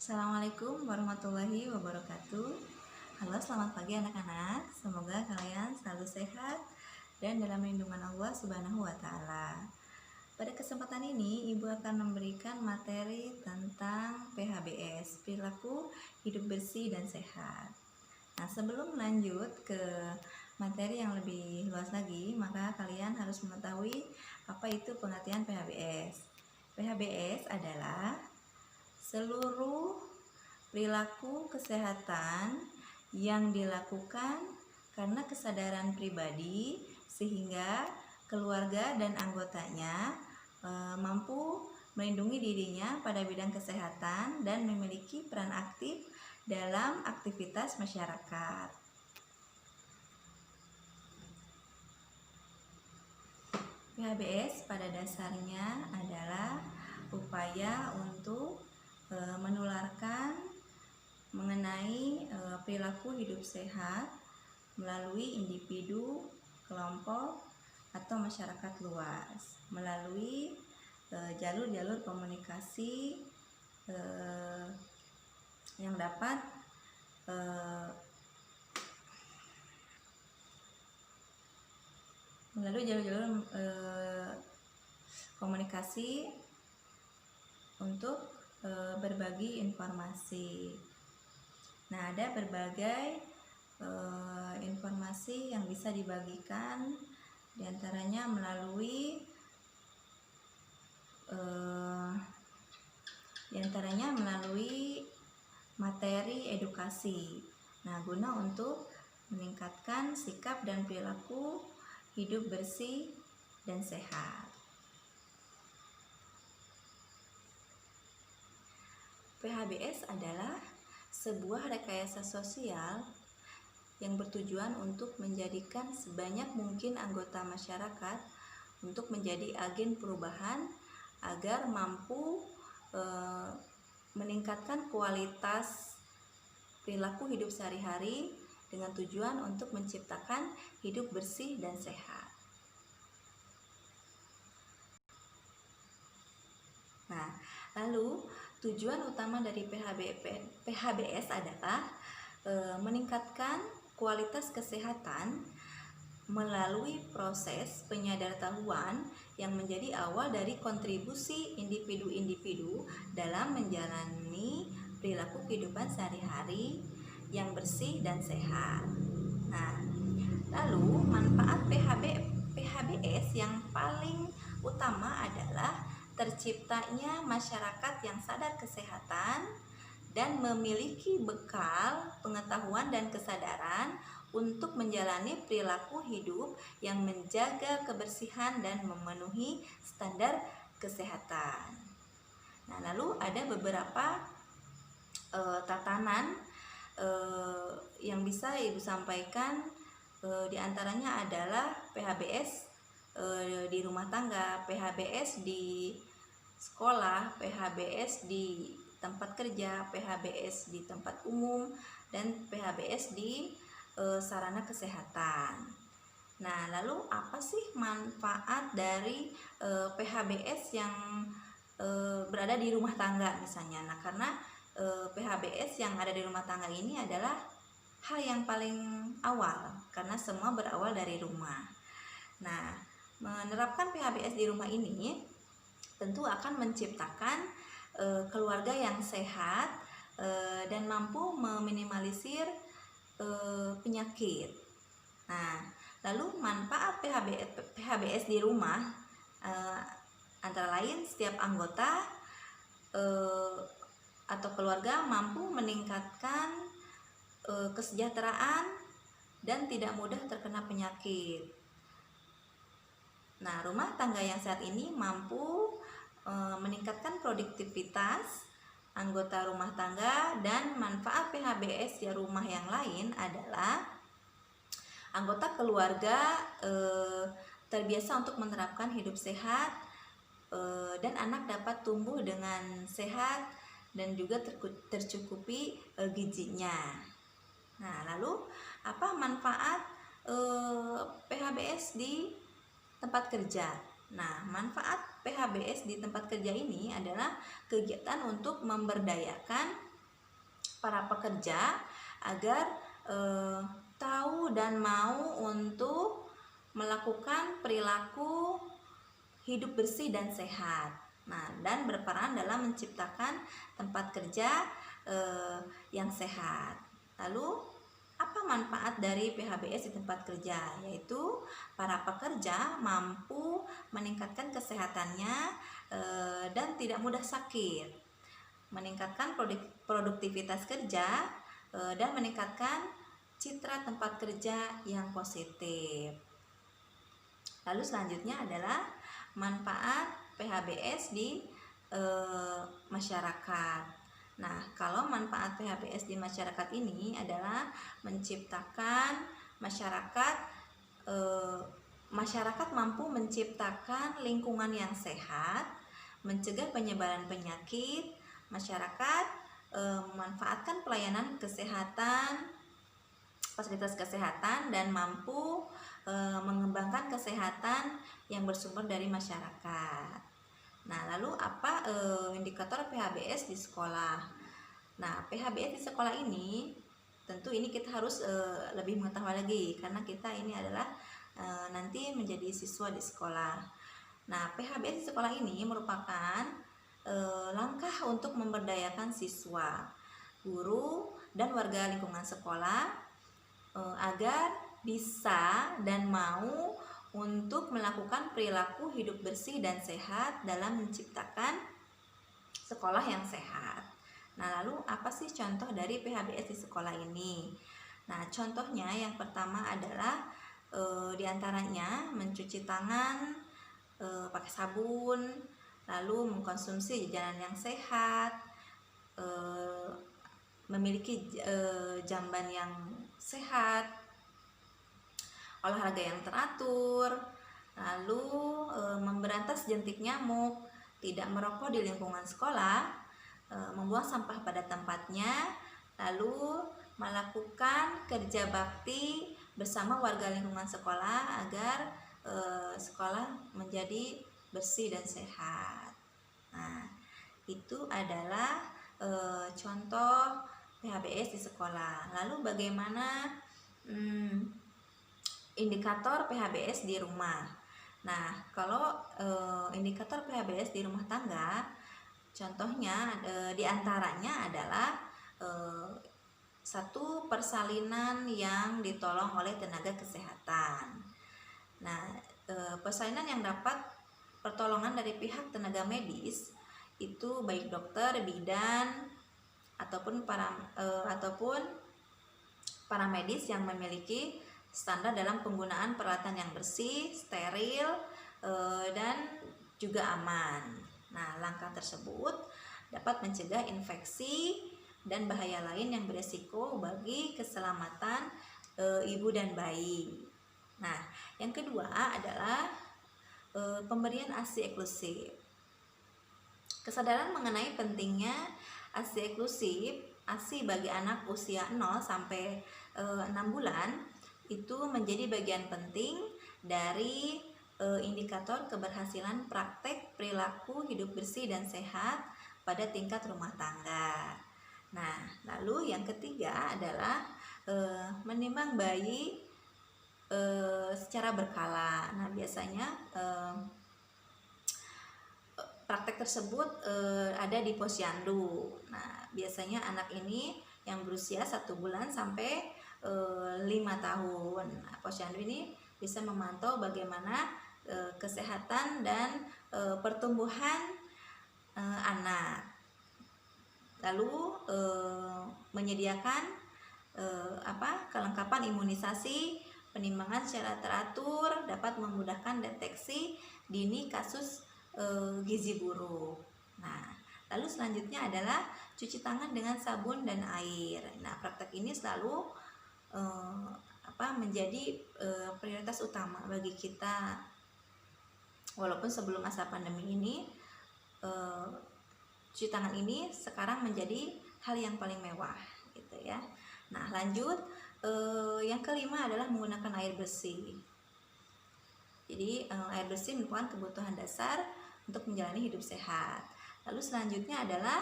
Assalamualaikum warahmatullahi wabarakatuh. Halo, selamat pagi anak-anak. Semoga kalian selalu sehat dan dalam lindungan Allah Subhanahu wa Ta'ala. Pada kesempatan ini, Ibu akan memberikan materi tentang PHBS, perilaku hidup bersih dan sehat. Nah, sebelum lanjut ke materi yang lebih luas lagi, maka kalian harus mengetahui apa itu pengertian PHBS. PHBS adalah seluruh perilaku kesehatan yang dilakukan karena kesadaran pribadi sehingga keluarga dan anggotanya mampu melindungi dirinya pada bidang kesehatan dan memiliki peran aktif dalam aktivitas masyarakat. PHBS pada dasarnya adalah upaya untuk menularkan mengenai perilaku hidup sehat melalui individu, kelompok, atau masyarakat luas melalui jalur-jalur komunikasi yang dapat melalui jalur-jalur komunikasi untuk berbagi informasi. Nah, ada berbagai informasi yang bisa dibagikan, diantaranya melalui materi edukasi. Nah, guna untuk meningkatkan sikap dan perilaku hidup bersih dan sehat. PHBS adalah sebuah rekayasa sosial yang bertujuan untuk menjadikan sebanyak mungkin anggota masyarakat untuk menjadi agen perubahan agar mampu meningkatkan kualitas perilaku hidup sehari-hari dengan tujuan untuk menciptakan hidup bersih dan sehat. Nah, lalu tujuan utama dari PHBS adalah meningkatkan kualitas kesehatan melalui proses penyadartahuan yang menjadi awal dari kontribusi individu-individu dalam menjalani perilaku kehidupan sehari-hari yang bersih dan sehat. Nah, lalu manfaat PHBS yang paling utama adalah terciptanya masyarakat yang sadar kesehatan dan memiliki bekal pengetahuan dan kesadaran untuk menjalani perilaku hidup yang menjaga kebersihan dan memenuhi standar kesehatan. Nah, lalu ada beberapa tatanan yang bisa Ibu sampaikan, diantaranya adalah PHBS di rumah tangga, PHBS di sekolah, PHBS di tempat kerja, PHBS di tempat umum, dan PHBS di sarana kesehatan. Nah, lalu apa sih manfaat dari PHBS yang berada di rumah tangga misalnya? Nah, karena PHBS yang ada di rumah tangga ini adalah hal yang paling awal karena semua berawal dari rumah. Nah, menerapkan PHBS di rumah ini tentu akan menciptakan keluarga yang sehat dan mampu meminimalisir penyakit. Nah, lalu manfaat PHBS di rumah antara lain setiap anggota atau keluarga mampu meningkatkan kesejahteraan dan tidak mudah terkena penyakit. Nah, rumah tangga yang sehat ini mampu meningkatkan produktivitas anggota rumah tangga, dan manfaat PHBS di rumah yang lain adalah anggota keluarga terbiasa untuk menerapkan hidup sehat dan anak dapat tumbuh dengan sehat dan juga tercukupi gizinya. Nah, lalu apa manfaat PHBS di tempat kerja? Nah, manfaat PHBS di tempat kerja ini adalah kegiatan untuk memberdayakan para pekerja agar tahu dan mau untuk melakukan perilaku hidup bersih dan sehat. Nah, dan berperan dalam menciptakan tempat kerja yang sehat. Lalu apa manfaat dari PHBS di tempat kerja? Yaitu para pekerja mampu meningkatkan kesehatannya dan tidak mudah sakit, meningkatkan produktivitas kerja, dan meningkatkan citra tempat kerja yang positif. Lalu selanjutnya adalah manfaat PHBS di masyarakat. Nah, kalau manfaat PHBS di masyarakat ini adalah menciptakan masyarakat mampu menciptakan lingkungan yang sehat, mencegah penyebaran penyakit, masyarakat memanfaatkan pelayanan kesehatan, fasilitas kesehatan, dan mampu mengembangkan kesehatan yang bersumber dari masyarakat. Nah, lalu apa indikator PHBS di sekolah? Nah, PHBS di sekolah ini tentu ini kita harus lebih mengetahui lagi, karena kita ini adalah nanti menjadi siswa di sekolah. Nah, PHBS di sekolah ini merupakan langkah untuk memberdayakan siswa, guru, dan warga lingkungan sekolah agar bisa dan mau untuk melakukan perilaku hidup bersih dan sehat dalam menciptakan sekolah yang sehat. Nah, lalu apa sih contoh dari PHBS di sekolah ini? Nah, contohnya yang pertama adalah diantaranya mencuci tangan pakai sabun, lalu mengkonsumsi jajanan yang sehat, memiliki jamban yang sehat, olahraga yang teratur, lalu memberantas jentik nyamuk, tidak merokok di lingkungan sekolah, membuang sampah pada tempatnya, lalu melakukan kerja bakti bersama warga lingkungan sekolah agar sekolah menjadi bersih dan sehat. Nah, itu adalah contoh PHBS di sekolah. Lalu bagaimana indikator PHBS di rumah? Nah, kalau indikator PHBS di rumah tangga, contohnya diantaranya adalah satu, persalinan yang ditolong oleh tenaga kesehatan. Nah, persalinan yang dapat pertolongan dari pihak tenaga medis itu baik dokter, bidan, ataupun para medis yang memiliki standar dalam penggunaan peralatan yang bersih, steril, dan juga aman. Nah, langkah tersebut dapat mencegah infeksi dan bahaya lain yang beresiko bagi keselamatan ibu dan bayi. Nah, yang kedua adalah pemberian ASI eksklusif. Kesadaran mengenai pentingnya ASI eksklusif, ASI bagi anak usia 0 sampai 6 bulan itu menjadi bagian penting dari indikator keberhasilan praktek perilaku hidup bersih dan sehat pada tingkat rumah tangga. Nah, lalu yang ketiga adalah menimbang bayi secara berkala. Nah, biasanya praktek tersebut ada di posyandu. Nah, biasanya anak ini yang berusia 1 bulan sampai 5 tahun. Nah, posyandu ini bisa memantau bagaimana kesehatan dan pertumbuhan anak. Lalu menyediakan kelengkapan imunisasi, penimbangan secara teratur, dapat memudahkan deteksi dini kasus gizi buruk. Nah, lalu selanjutnya adalah cuci tangan dengan sabun dan air. Nah, praktek ini selalu menjadi prioritas utama bagi kita. Walaupun sebelum masa pandemi ini cuci tangan ini sekarang menjadi hal yang paling mewah, gitu ya. Nah, lanjut yang kelima adalah menggunakan air bersih. Jadi air bersih merupakan kebutuhan dasar untuk menjalani hidup sehat. Lalu selanjutnya adalah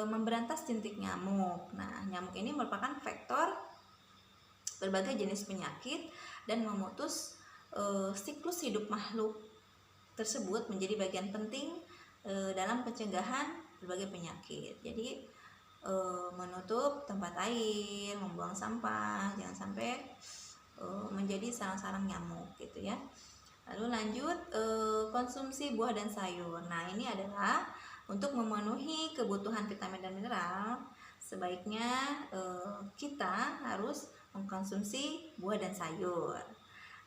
memberantas jentik nyamuk. Nah, nyamuk ini merupakan vektor berbagai jenis penyakit dan memutus siklus hidup makhluk tersebut menjadi bagian penting dalam pencegahan berbagai penyakit. Jadi menutup tempat air, membuang sampah, jangan sampai menjadi sarang-sarang nyamuk gitu ya. Lalu lanjut konsumsi buah dan sayur. Nah, ini adalah untuk memenuhi kebutuhan vitamin dan mineral. Sebaiknya kita harus mengkonsumsi buah dan sayur.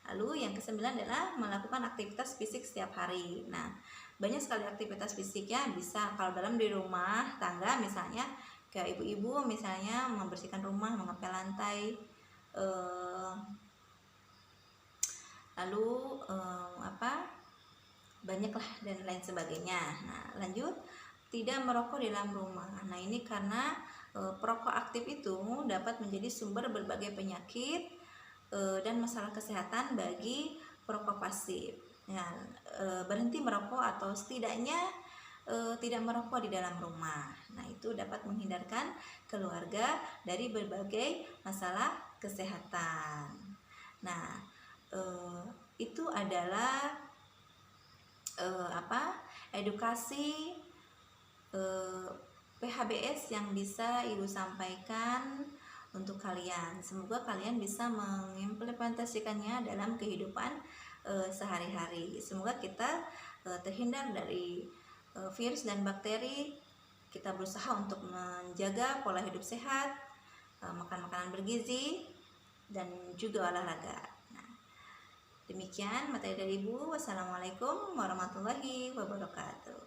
Lalu yang kesembilan adalah melakukan aktivitas fisik setiap hari. Nah, banyak sekali aktivitas fisik ya, bisa kalau dalam di rumah tangga misalnya kayak ibu-ibu misalnya membersihkan rumah, mengepel lantai, lalu banyaklah dan lain sebagainya. Nah, lanjut, tidak merokok di dalam rumah. Nah, ini karena perokok aktif itu dapat menjadi sumber berbagai penyakit dan masalah kesehatan bagi perokok pasif. Nah, berhenti merokok atau setidaknya tidak merokok di dalam rumah. Nah, itu dapat menghindarkan keluarga dari berbagai masalah kesehatan. Nah, itu adalah edukasi PHBS yang bisa Ibu sampaikan untuk kalian. Semoga kalian bisa mengimplementasikannya dalam kehidupan sehari-hari. Semoga kita terhindar dari virus dan bakteri. Kita berusaha untuk menjaga pola hidup sehat, makan makanan bergizi, dan juga olahraga. Nah, demikian materi dari Ibu. Wassalamualaikum warahmatullahi wabarakatuh.